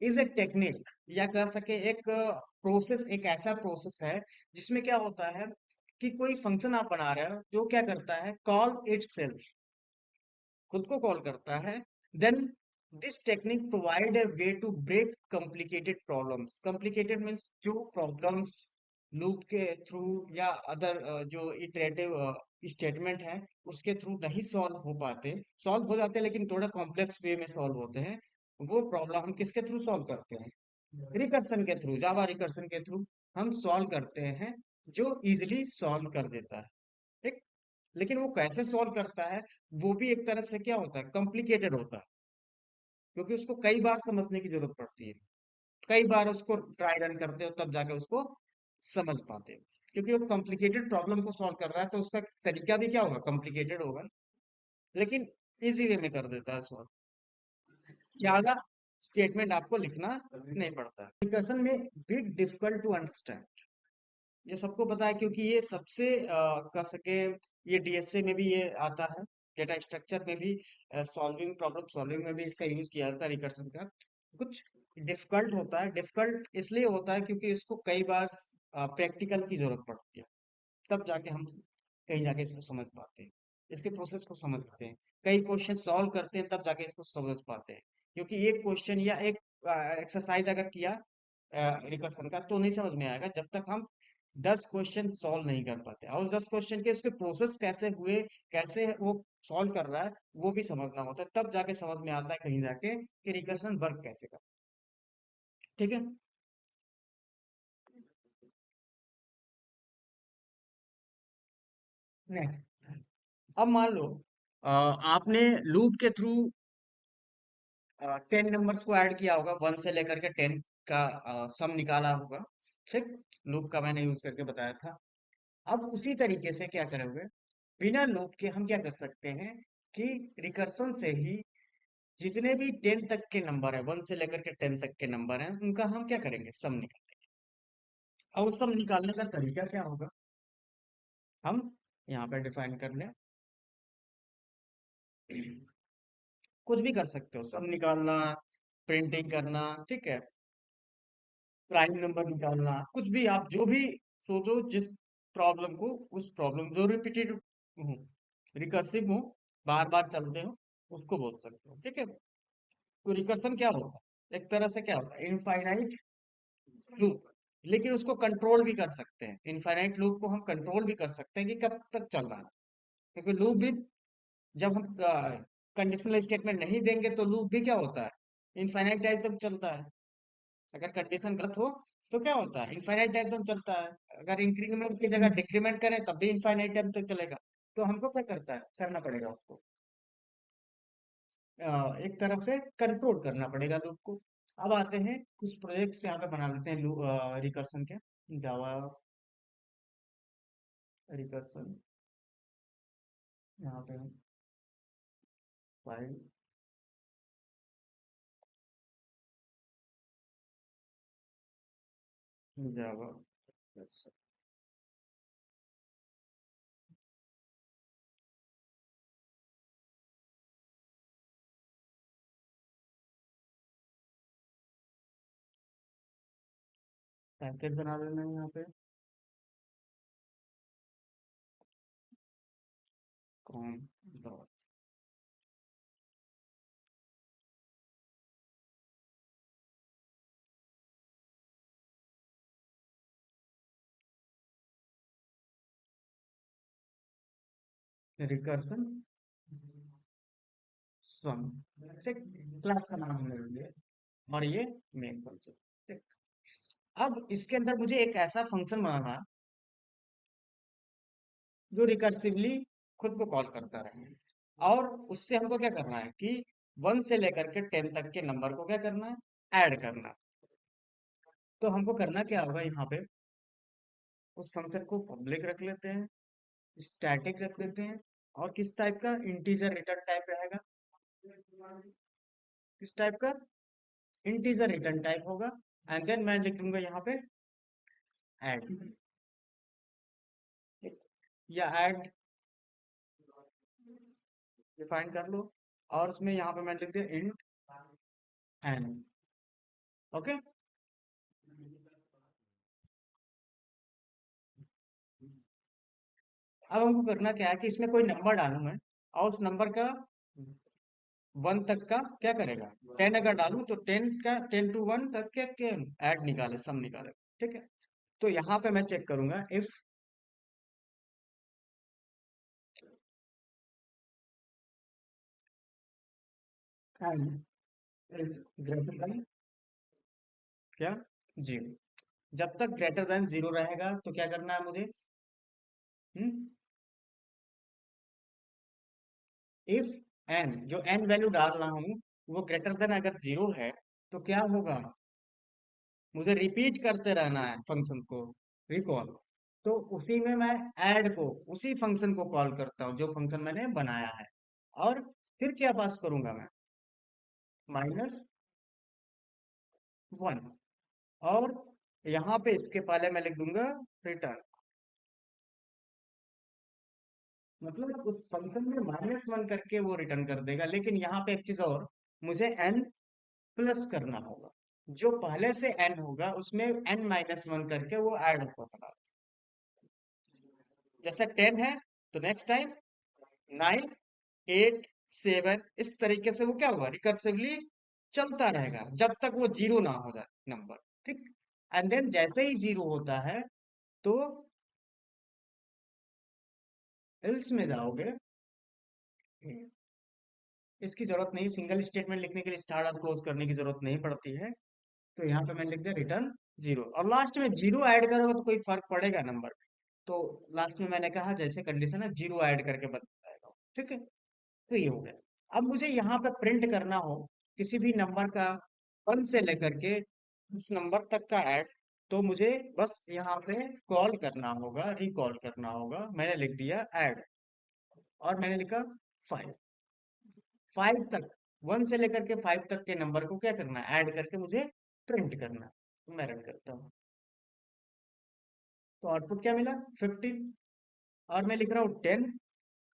Is a technique, या कह सके एक प्रोसेस, एक ऐसा प्रोसेस है जिसमें क्या होता है कि कोई फंक्शन आप बना रहे हो जो क्या करता है, कॉल इट सेल्फ, खुद को कॉल करता है। Then this technique provide a way to break complicated problems. Complicated means जो प्रॉब्लम्स लूप के थ्रू या अदर जो इटरेटिव स्टेटमेंट है उसके थ्रू नहीं सॉल्व हो पाते, सॉल्व हो जाते हैं लेकिन थोड़ा कॉम्प्लेक्स वे में सॉल्व होते हैं, वो प्रॉब्लम हम किसके थ्रू सॉल्व करते हैं, रिकर्सन के थ्रू, जावा रिकर्सन के थ्रू हम सॉल्व करते हैं, जो इजिली सॉल्व कर देता है। ठीक। लेकिन वो कैसे सॉल्व करता है, वो भी एक तरह से क्या होता है, कॉम्प्लिकेटेड होता है, क्योंकि उसको कई बार समझने की जरूरत पड़ती है, कई बार उसको ट्राई रन करते हो तब जाके उसको समझ पाते हो, क्योंकि वो कॉम्प्लिकेटेड प्रॉब्लम को सॉल्व कर रहा है तो उसका तरीका भी क्या होगा, कॉम्प्लिकेटेड होगा, लेकिन इजी वे में कर देता है सॉल्व, ज्यादा स्टेटमेंट आपको लिखना नहीं पड़ता। डिस्कशन में बिग डिफिकल्ट टू अंडरस्टैंड, ये सबको पता है क्योंकि ये सबसे कह सके, ये डीएसए में भी ये आता है, डेटा स्ट्रक्चर में भी, सॉल्विंग प्रॉब्लम सॉल्विंग में भी इसका यूज किया जाता है रिकर्सन का। कुछ डिफिकल्ट होता है, डिफिकल्ट इसलिए होता है क्योंकि इसको कई बार प्रैक्टिकल की जरूरत पड़ती है, तब जाके हम कहीं जाके इसको समझ पाते हैं, इसके प्रोसेस को समझ पाते हैं, कई क्वेश्चन सॉल्व करते हैं तब जाके इसको समझ पाते हैं, क्योंकि एक क्वेश्चन या एक एक्सरसाइज अगर किया रिकर्सन का तो नहीं समझ में आएगा जब तक हम 10 क्वेश्चन सॉल्व नहीं कर पाते, और 10 क्वेश्चन के उसके प्रोसेस कैसे हुए, कैसे वो सॉल्व कर रहा है, वो भी समझना होता है, तब जाके समझ में आता है कहीं जाके कि रिकर्सन वर्क कैसे कर। ठीक है। नेक्स्ट, अब मान लो आपने लूप के थ्रू 10 नंबर्स को ऐड किया होगा, 1 से लेकर के 10 का सम निकाला होगा। ठीक। लूप का मैंने यूज करके बताया था। अब उसी तरीके से क्या करोगे, बिना लूप के हम क्या कर सकते हैं कि रिकर्सन से ही जितने भी 10 तक के नंबर है, 1 से लेकर के 10 तक के नंबर हैं, उनका हम क्या करेंगे, सम निकालेंगे। और उस सम निकालने का तरीका क्या होगा, हम यहाँ पे डिफाइन कर लें। कुछ भी कर सकते हो, सम निकालना, प्रिंटिंग करना, ठीक है, प्राइम नंबर निकालना, कुछ भी आप जो भी सोचो, जिस प्रॉब्लम को, उस प्रॉब्लम जो रिपीटेड हो, रिकर्सिव हो, बार बार चलते हो, उसको बोल सकते हो। ठीक है। तो रिकर्सन क्या होता है, एक तरह से क्या होता है, इनफाइनाइट लूप, लेकिन उसको कंट्रोल भी कर सकते हैं, इनफाइनाइट लूप को हम कंट्रोल भी कर सकते हैं कि कब तक चल रहा है, क्योंकि लूप भी जब हम कंडीशनल स्टेटमेंट नहीं देंगे तो लूप भी क्या होता है, इनफाइनाइट टाइम तक चलता है। अगर कंडीशन गलत हो तो क्या होता है, इनफाइनाइट टाइम तक चलता है। अगर इंक्रीमेंट की जगह डिक्रीमेंट करें तब भी इनफाइनाइट टाइम तक चलेगा। तो हमको क्या करता है, करना पड़ेगा उसको, एक तरह से कंट्रोल करना पड़ेगा लूप को। अब आते हैं कुछ प्रोजेक्ट्स यहाँ पे बना लेते हैं रिकर्सन के, जावा रिकर्सन, यहाँ पे फाइल जावा रिकर्सन, पैकेज बना लेना है यहाँ पे, कॉम डॉट रिकर्सन सम, ठीक, क्लास का नाम ले लिए, और ये मेन फंक्शन। ठीक। अब इसके अंदर मुझे एक ऐसा फंक्शन बनाना है जो रिकर्सिवली खुद को कॉल करता रहे, और उससे हमको क्या करना है कि 1 से लेकर के 10 तक के नंबर को क्या करना है, ऐड करना। तो हमको करना क्या होगा, यहाँ पे उस फंक्शन को पब्लिक रख लेते हैं, स्टैटिक रख लेते हैं, और किस टाइप का, इंटीजर रिटर्न टाइप रहेगा, किस टाइप का, इंटीजर रिटर्न टाइप होगा। एंड देन मैं लिख दूंगा यहाँ पे ऐड, या ऐड डिफाइन कर लो, और उसमें यहाँ पे मैं लिख दिया इंट एन, ओके। अब हमको करना क्या है कि इसमें कोई नंबर डालूं मैं, और उस नंबर का 1 तक का क्या करेगा, 10 अगर डालूं तो 10 to 1 तक के ऐड निकाले, सम निकाले। ठीक है। तो यहाँ पे मैं चेक करूंगा if n is greater than क्या, 0। जब तक ग्रेटर देन 0 रहेगा तो क्या करना है मुझे, हम्म, इफ एन, जो एन वैल्यू डाल रहा हूं वो ग्रेटर देन अगर 0 है, तो क्या होगा, मुझे रिपीट करते रहना है फंक्शन को, रिकॉल। तो उसी में मैं ऐड को, उसी फंक्शन को कॉल करता हूँ जो फंक्शन मैंने बनाया है। और फिर क्या पास करूंगा मैं, -1। और यहाँ पे इसके पहले मैं लिख दूंगा रिटर्न। मतलब उस फंक्शन में -1 करके वो रिटर्न कर देगा, लेकिन यहाँ पे एक चीज और, मुझे n प्लस करना होगा। जो पहले से n होगा उसमें n-1 करके वो ऐड होगा चला। जैसे 10 है तो नेक्स्ट टाइम 9, 8, 7, इस तरीके से वो क्या होगा, रिकर्सिवली चलता रहेगा जब तक वो 0 ना हो जाए नंबर। ठीक। एंड देन जैसे ही 0 होता है तो एल्स में जाओगे। इसकी जरूरत नहीं, सिंगल स्टेटमेंट लिखने के लिए स्टार्ट और क्लोज करने की जरूरत नहीं पड़ती है। तो यहाँ पे मैंने लिख दिया रिटर्न 0, और लास्ट में 0 ऐड करोगे तो कोई फर्क पड़ेगा नंबर में। तो लास्ट में मैंने कहा जैसे कंडीशन है 0 ऐड करके बता जाएगा। ठीक है। तो ये हो गया। अब मुझे यहाँ पे प्रिंट करना हो किसी भी नंबर का 1 से लेकर के उस नंबर तक का ऐड, तो मुझे बस यहाँ पे कॉल करना होगा, रिकॉल करना होगा। मैंने लिख दिया ऐड, और मैंने लिखा 5, 5 तक, 1 से लेकर के 5 तक के नंबर को क्या करना है, ऐड करके मुझे प्रिंट करना है। तो मैं रन करता हूँ। तो आउटपुट क्या मिला, 15। और मैं लिख रहा हूँ 10,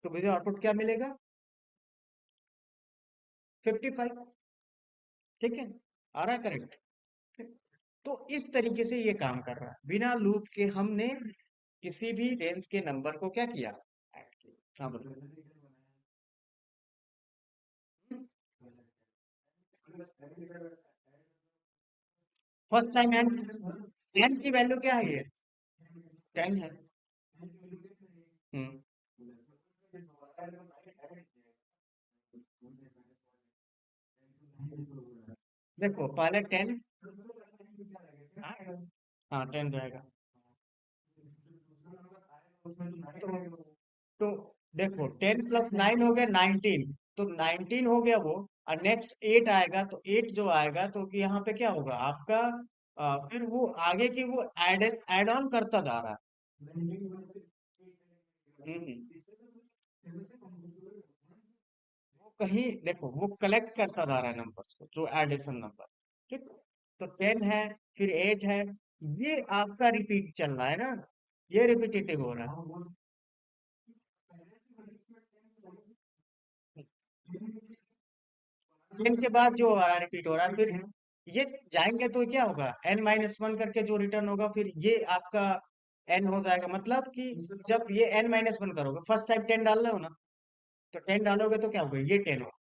तो मुझे आउटपुट क्या मिलेगा, 55। ठीक है। आ रहा है करेक्ट। तो इस तरीके से ये काम कर रहा है, बिना लूप के हमने किसी भी रेंज के नंबर को क्या किया, ऐड किया। हाँ बोलो। फर्स्ट टाइम एन, एन की वैल्यू क्या है ये, 10 है। हम्म। देखो पहले 10, हाँ 10 रहेगा। तो, तो देखो 10 + 9 हो गया 19, तो 19 हो गया वो। और नेक्स्ट 8 आएगा, तो 8 जो आएगा तो कि यहाँ पे क्या होगा आपका, फिर वो आगे की वो ऐड ऑन करता जा रहा है। वो कहीं देखो वो कलेक्ट करता जा रहा है नंबर्स को, जो एडिशन नंबर। ठीक। तो 10 है, फिर 8 है, ये आपका रिपीट चल रहा है ना, ये रिपीटेटिव हो रहा है। 10 के बाद जो हो रहा है रिपीट हो रहा है, फिर ये जाएंगे तो क्या होगा, n-1 करके जो रिटर्न होगा, फिर ये आपका n हो जाएगा। मतलब कि जब ये n-1 करोगे, फर्स्ट टाइम 10 डाल रहे हो ना, तो 10 डालोगे तो क्या होगा, ये 10 होगा।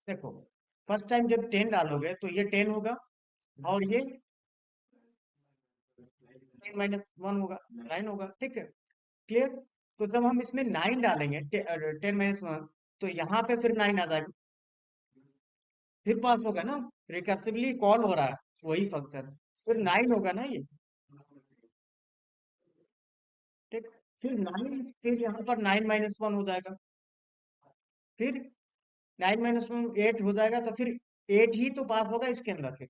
देखो फर्स्ट टाइम जब 10 डालोगे तो ये 10 होगा, और ये 10-1 होगा, 9 होगा। ठीक है। क्लियर। तो जब हम इसमें 9 डालेंगे, 10-1, तो यहाँ पे फिर 9 आ जाएगा, फिर पास होगा ना, रिकर्सिवली कॉल हो रहा है वही फंक्शन, फिर 9 होगा ना ये। ठीक। फिर 9, फिर यहाँ पर 9-1 हो जाएगा, फिर 9-1 8 हो जाएगा, तो फिर 8 ही तो पास होगा इसके अंदर, फिर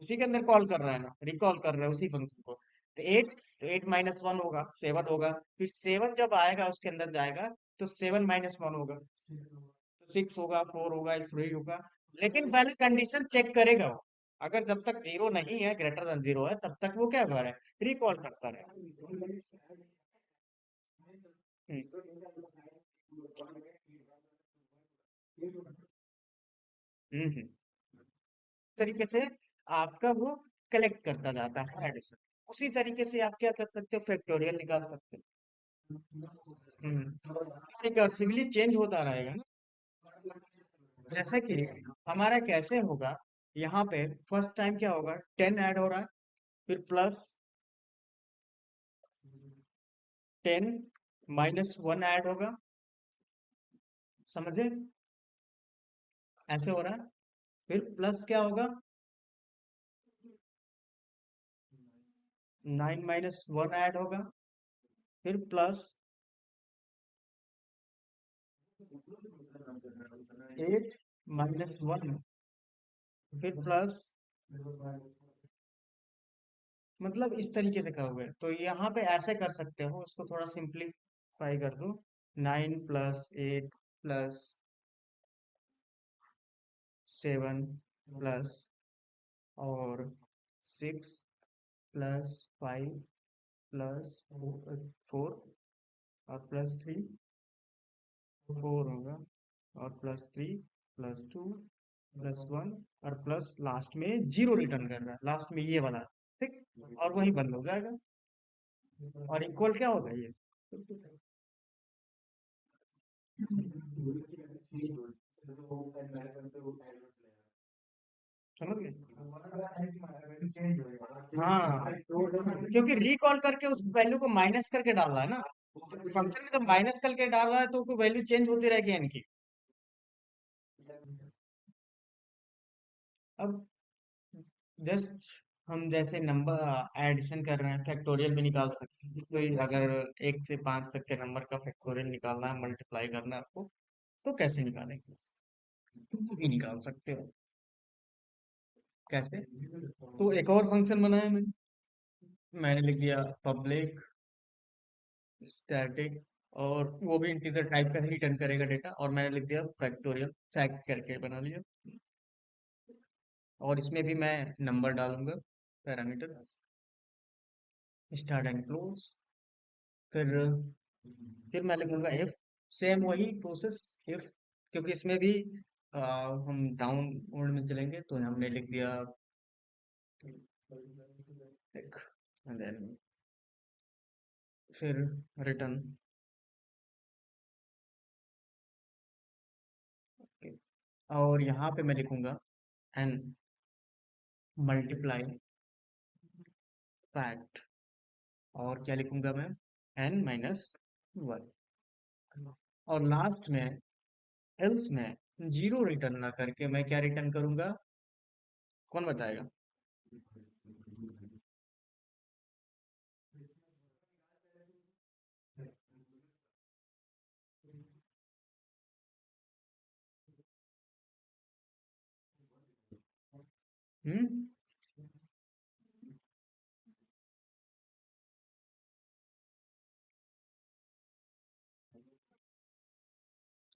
उसी के अंदर कॉल कर रहा है ना, रिकॉल कर रहा है उसी फंक्शन को। तो 8 होगा, 7 होगा, फिर 7 जब आएगा उसके अंदर जाएगा, तो 7-1 होगा, तो 6 होगा, 4 होगा, 3 होगा। लेकिन पहले कंडीशन चेक करेगा वो, अगर जब तक 0 नहीं है, ग्रेटर देन 0 है, तब तक वो क्या कर रहा है, रिकॉल करता रहे। हम्म। हम्म। तरीके से आपका वो कलेक्ट करता जाता है एडिशन। उसी तरीके से आप क्या कर सकते हो, फैक्टोरियल निकाल सकते हो। रिकर्सिवली चेंज होता रहेगा ना। जैसे कि हमारा कैसे होगा, यहाँ पे फर्स्ट टाइम क्या होगा, 10 ऐड हो रहा है, फिर प्लस 10 -1 ऐड होगा, समझे, ऐसे हो रहा है। फिर प्लस क्या होगा, 9 - 1 ऐड होगा, फिर प्लस 8 - 1, फिर प्लस, मतलब इस तरीके से कहोगे तो यहाँ पे ऐसे कर सकते हो, इसको थोड़ा सिंप्लीफाई कर दो। 9 + 8 + 7 और 6 + 5 + 4 और +3 4 होगा, और +3 + 2 + 1 और प्लस लास्ट में 0 रिटर्न कर रहा है, लास्ट में ये वाला, ठीक, और वही बंद हो जाएगा। और इक्वल क्या होगा ये, समझ गए। हाँ, क्योंकि रिकॉल करके उस वैल्यू को माइनस करके डाल रहा है ना, फंक्शन में जब माइनस करके डाल रहा है तो वैल्यू चेंज होती रहेगी इनकी। अब जस्ट हम जैसे नंबर एडिशन कर रहे हैं, फैक्टोरियल भी निकाल सकते हैं, कोई अगर 1 से 5 तक के नंबर का फैक्टोरियल निकालना है, मल्टीप्लाई करना है आपको, तो कैसे निकालेंगे, वो भी निकाल सकते हो। कैसे, तो एक और फंक्शन बनाया मैंने लिख दिया पब्लिक स्टैटिक, और वो भी इंटीजर टाइप का ही रिटर्न करेगा डेटा, और मैंने लिख दिया फैक्टोरियल, फैक्ट करके बना लिया। और इसमें भी मैं नंबर डालूंगा, पैरामीटर, स्टार्ट एंड क्लोज। फिर मैं लिखूंगा इफ, सेम वही प्रोसेस, इफ, क्योंकि इसमें भी हम डाउन मोड में चलेंगे, तो हमने लिख दिया एक, and then फिर रिटर्न, और यहाँ पे मैं लिखूंगा एन मल्टीप्लाई फैक्ट, और क्या लिखूंगा मैं, n - 1, और लास्ट में एल्स में 0 रिटर्न ना करके मैं क्या रिटर्न करूंगा, कौन बताएगा। हम्म।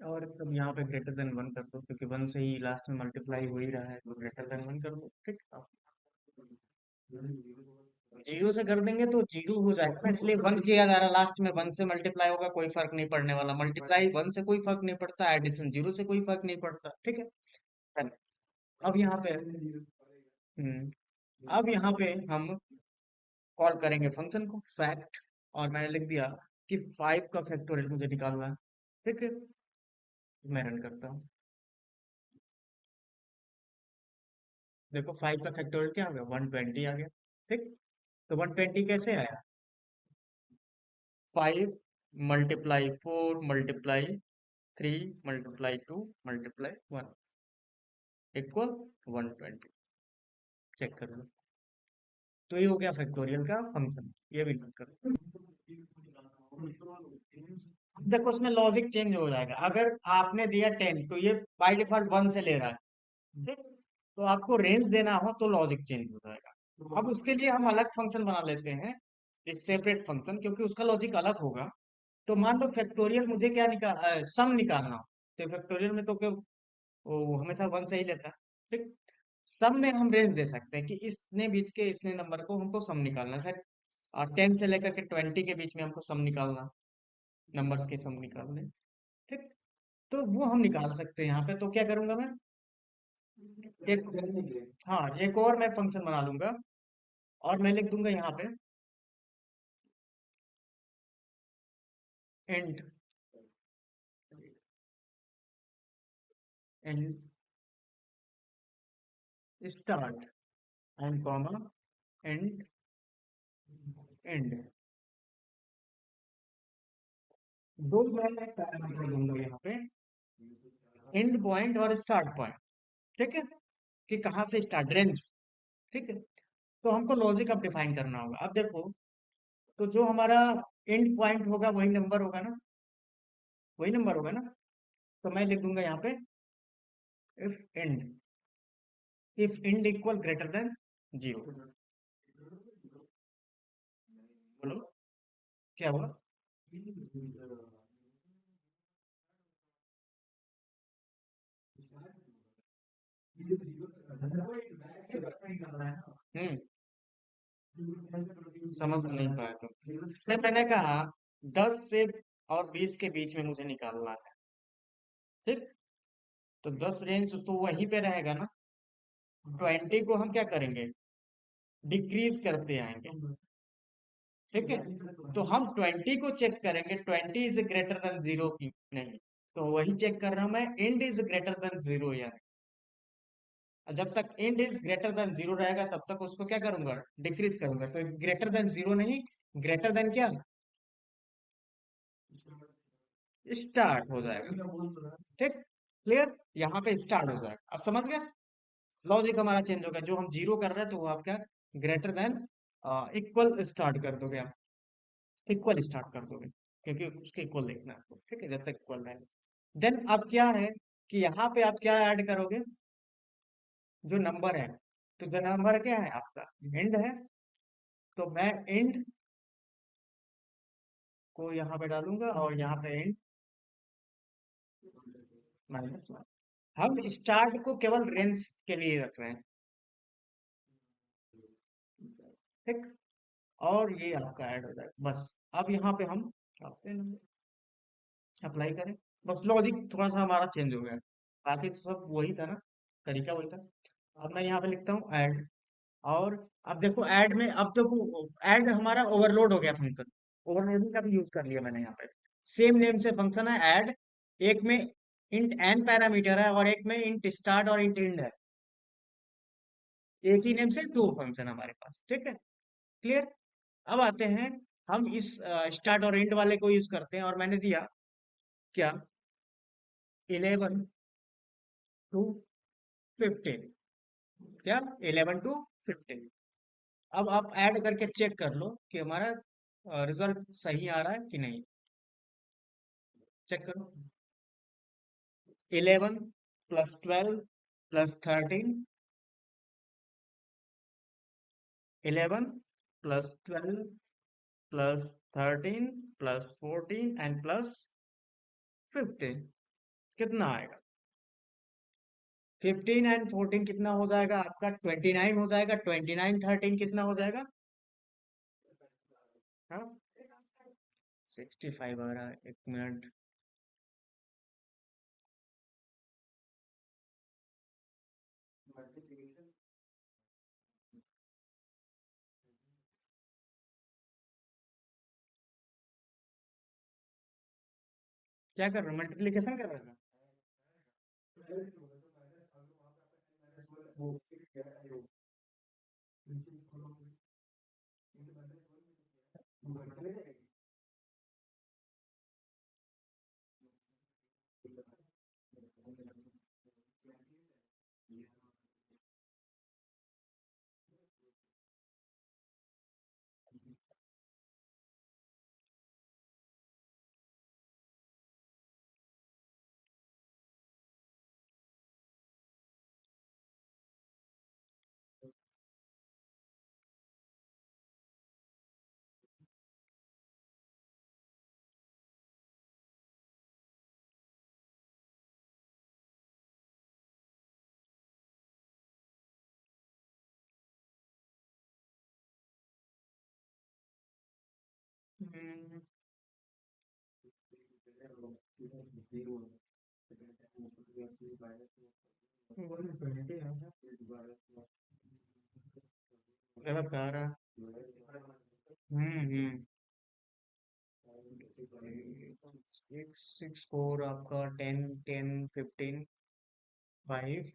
और तब यहाँ पे >1 कर दो, क्योंकि 1 से ही लास्ट में मल्टीप्लाई हो ही रहा है, तो >1 कर दो, ठीक। 0 से कर देंगे तो 0 हो जाएगा ना, इसलिए 1 किया जा रहा है, लास्ट में 1 से मल्टीप्लाई होगा, कोई फर्क नहीं पड़ने वाला, मल्टीप्लाई 1 से कोई फर्क नहीं पड़ता, एडिशन 0 से कोई फर्क नहीं पड़ता, ठीक है। Done। अब यहाँ पे अब यहाँ पे हम कॉल करेंगे फंक्शन को फैक्ट, और मैंने लिख दिया कि 5 का फैक्टोरियल मुझे निकालना है, ठीक है। मैं रन करता हूँ, देखो 5 का फैक्टोरियल क्या आ गया, 120 आ गया, ठीक। तो 120 कैसे आया, 5 × 4 × 3 × 2 × 1 इक्वल 120, चेक कर लो। तो ये हो गया फैक्टोरियल का फंक्शन, ये भी नोट करो। देखो उसमें लॉजिक चेंज हो जाएगा, अगर आपने दिया 10 तो ये बाय डिफॉल्ट 1 से ले रहा है, ठीक। तो आपको रेंज देना हो तो लॉजिक चेंज हो जाएगा। अब उसके लिए हम अलग फंक्शन बना लेते हैं, सेपरेट फंक्शन, क्योंकि उसका लॉजिक अलग होगा। तो मान लो फैक्टोरियल मुझे क्या सम निकालना हो, तो फैक्टोरियल में तो क्या, वो हमेशा 1 से ही लेता है, ठीक। सम में हम रेंज दे सकते हैं कि इसने बीच के इतने नंबर को हमको सम निकालना है सर, और 10 से लेकर के 20 के बीच में हमको सम निकालना, नंबर्स के सम निकालने, ठीक। तो वो हम निकाल सकते हैं यहाँ पे। तो क्या करूंगा मैं, एक, हाँ, एक और मैं फंक्शन बना लूंगा, और मैं लिख दूंगा यहाँ पे and, and start and comma and, and, दो मैं पैरामीटर दूंगा यहाँ पे, एंड पॉइंट और स्टार्ट पॉइंट। ठीक है, कि कहाँ से स्टार्ट, रेंज। ठीक है, तो हमको लॉजिक अब डिफाइन करना होगा। अब देखो, तो जो हमारा एंड पॉइंट होगा वही नंबर होगा ना, वही नंबर होगा ना। तो मैं लिख दूंगा यहाँ पे if and, if and equal greater than zero. बोलो क्या हुआ। हम्म, समझ नहीं पाया तुम से, मैंने कहा 10 से और 20 के बीच में मुझे निकालना है। ठीक, तो 10 रेंज तो वहीं पे रहेगा ना, 20 को हम क्या करेंगे, डिक्रीज करते आएंगे। ठीक है, तो हम 20 को चेक करेंगे, 20 इज ग्रेटर देन जीरो की नहीं। तो वही चेक कर रहा हूं मैं, and is greater than zero या नहीं। जब तक and is greater than zero रहेगा तब तक उसको क्या करूंगा, डिक्रीज करूंगा। तो ग्रेटर देन जीरो नहीं, ग्रेटर देन क्या, स्टार्ट हो जाएगा। ठीक, क्लियर, यहाँ पे स्टार्ट हो जाएगा। अब समझ गया, लॉजिक हमारा चेंज हो गया। जो हम जीरो कर रहे हैं तो वो आप क्या, ग्रेटर देन इक्वल स्टार्ट कर दोगे आप, इक्वल स्टार्ट कर दोगे, क्योंकि उसके इक्वल लिखना है आपको। ठीक है, जब तक इक्वल है। देन अब क्या है कि यहाँ पे आप क्या ऐड करोगे, जो नंबर है। तो जो नंबर क्या है आपका, एंड है। तो मैं एंड को यहाँ पे डालूंगा, और यहाँ पे एंड माइनस। हम स्टार्ट को केवल रेंज के लिए रख रहे हैं। ठीक, और ये आपका ऐड हो जाएगा बस। अब यहाँ पे हम अप्लाई करें, बस लॉजिक थोड़ा सा हमारा चेंज हो गया, बाकी तो सब वही था ना, तरीका वही था। अब मैं यहाँ पे लिखता हूँ ऐड, और अब देखो ऐड में, अब देखो ऐड हमारा ओवरलोड हो गया फंक्शन, ओवरलोडिंग का भी यूज कर लिया मैंने यहाँ पे। सेम नेम से फंक्शन है ऐड, एक में इंट एन पैरामीटर है और एक में इंट स्टार्ट और इंट एंड है। एक ही नेम से दो फंक्शन हमारे पास। ठीक है, क्लियर। अब आते हैं, हम इस स्टार्ट और एंड वाले को यूज करते हैं, और मैंने दिया क्या, 11 to 15, क्या, 11 to 15। अब आप ऐड करके चेक कर लो कि हमारा रिजल्ट सही आ रहा है कि नहीं। चेक करो, 11 + 12 + 13, 11 + 12 + 13 + 14 एंड +15, कितना आएगा, 15 एंड 14 कितना हो जाएगा आपका, 29 हो जाएगा। 29 13 कितना हो जाएगा, हाँ, 65 आ रहा है, एक मिनट। क्या कर रहे हो, मल्टीप्लीकेशन कर रहे हो। गलत आ रहा। हम्म। 6 6 4 आपका 10 10 15 5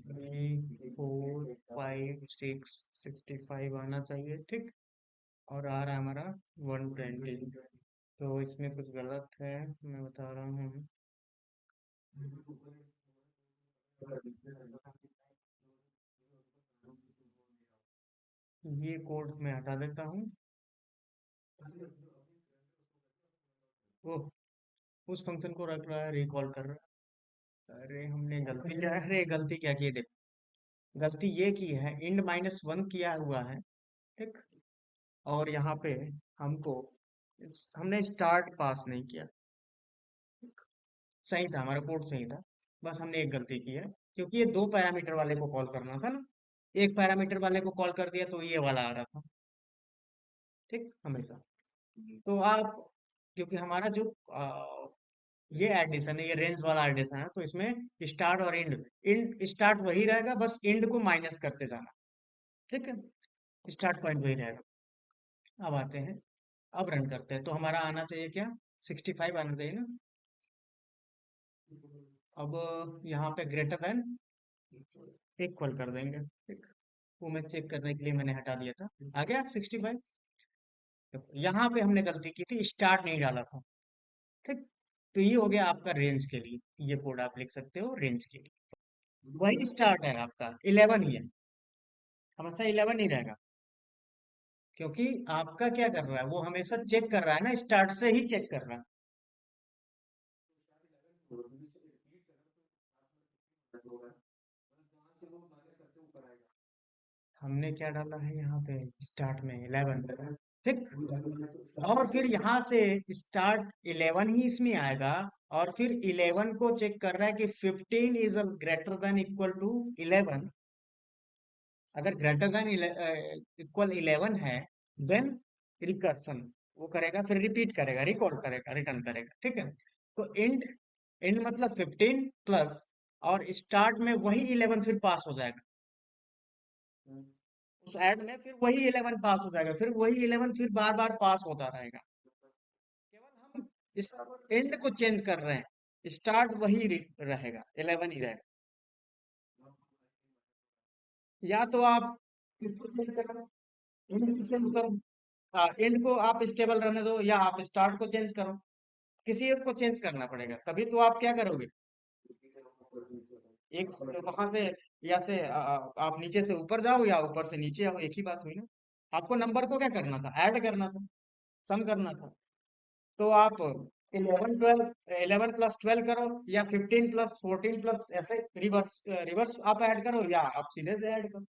3 4 5 6 65 आना चाहिए, ठीक। और आ रहा है हमारा 120। तो इसमें कुछ गलत है, मैं बता रहा हूँ। ये कोड मैं हटा देता हूँ। ओह, उस फंक्शन को रख रहा है, रिकॉल कर रहा है। अरे हमने गलती क्या, अरे गलती क्या की है, देखो। गलती ये की है, इंड -1 किया हुआ है, ठीक। और यहाँ पे हमको हमने स्टार्ट पास नहीं किया। सही था, हमारा कोड सही था। बस हमने एक गलती की है, क्योंकि ये दो पैरामीटर वाले को कॉल करना था ना। एक पैरामीटर वाले को कॉल कर दिया तो ये वाला आ रहा था, ठीक, हमेशा। तो आप, क्योंकि हमारा जो ये एडिशन है, ये रेंज वाला एडिशन है, तो इसमें स्टार्ट और इंड, इंड स्टार्ट वही रहेगा, बस इंड को माइनस करते जाना, ठीक है। स्टार्ट पॉइंट वही रहेगा। अब आते हैं, अब रन करते हैं, तो हमारा आना चाहिए क्या, 65 आना चाहिए ना। अब यहाँ पे ग्रेटर देन इक्वल कर देंगे, ठीक। वो मैं चेक करने के लिए मैंने हटा दिया था। आ गया 65। यहाँ पे हमने गलती की थी, स्टार्ट नहीं डाला था, ठीक। तो ये हो गया आपका रेंज के लिए, ये कोड आप लिख सकते हो रेंज के लिए। वही स्टार्ट है आपका 11 ही है, हमेशा 11 ही रहेगा। क्योंकि आपका क्या कर रहा है, वो हमेशा चेक कर रहा है ना, स्टार्ट से ही चेक कर रहा है। हमने क्या डाला है यहाँ पे, स्टार्ट में 11, ठीक। और फिर यहाँ से स्टार्ट 11 ही इसमें आएगा। और फिर 11 को चेक कर रहा है कि 15 is greater than equal to 11। अगर ग्रेटर देन इक्वल 11 है, देन रिकर्सन वो करेगा, फिर रिपीट करेगा, रिकॉल करेगा, रिटर्न करेगा, ठीक है। तो इंड, इंड मतलब 15 प्लस, और स्टार्ट में वही 11 फिर पास हो जाएगा। उस ऐड में फिर वही 11 पास हो जाएगा, फिर वही 11 फिर बार बार पास होता रहेगा। केवल हम इस एंड को चेंज कर रहे हैं, स्टार्ट वही रहेगा, 11 ही रहेगा। या तो आप इसको चेंज करो, एंड को चेंज करो। हाँ, एंड को आप स्टेबल रहने दो, या आप स्टार्ट को चेंज करो। किसी एक को चेंज करना पड़ेगा, तभी तो आप क्या करोगे। एक वहां पे, या से आप नीचे से ऊपर जाओ या ऊपर से नीचे आओ, एक ही बात हुई ना। आपको नंबर को क्या करना था, ऐड करना था, सम करना था। तो आप 11 प्लस 12 करो, या 15 प्लस 14 प्लस, ऐसे रिवर्स रिवर्स आप ऐड करो, या आप सीधे से ऐड करो,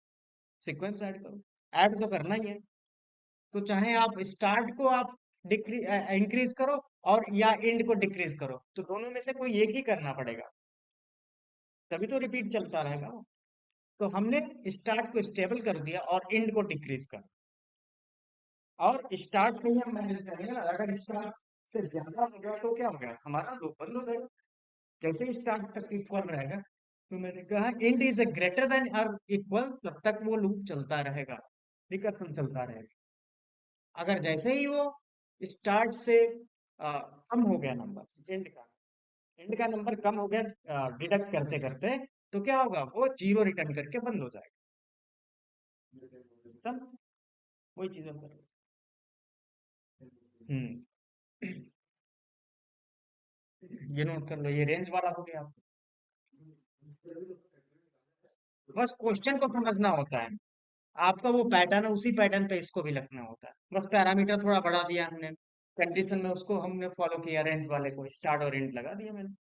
सीक्वेंस ऐड करो। ऐड तो करना ही है। तो चाहे आप स्टार्ट को आप डिक्री इंक्रीज करो, और या एंड को डिक्रीज करो, तो दोनों में से कोई एक ही करना पड़ेगा, तभी तो रिपीट चलता रहेगा। तो हमने स्टार्ट को स्टेबल कर दिया और एंड को डिक्रीज कर, और स्टार्ट को ही हम मैनेज करेंगे ना। अगर स्टार्ट से ज्यादा हो गया तो क्या हो गया, हमारा लूप बंद हो जाएगा। जैसे ही स्टार्ट तक इक्वल रहेगा, तो मैंने कहा end is a greater than और इक्वल, तब तक वो लूप चलता रहेगा, रिकर्सन चलता रहेगा। अगर जैसे ही वो स्टार्ट से कम हो गया नंबर, एंड का नंबर कम हो गया डिडक्ट करते करते, तो क्या होगा, वो जीरो रिटर्न करके बंद हो जाएगा। तब वही चीज हम कर रहे हैं। ये नोट कर लो, ये रेंज वाला हो गया आपको। बस क्वेश्चन को समझना होता है, आपका वो पैटर्न है, उसी पैटर्न पे इसको भी लिखना होता है। बस पैरामीटर थोड़ा बढ़ा दिया हमने, कंडीशन में उसको हमने फॉलो किया, रेंज वाले को स्टार्ट और एंड लगा दिया मैंने।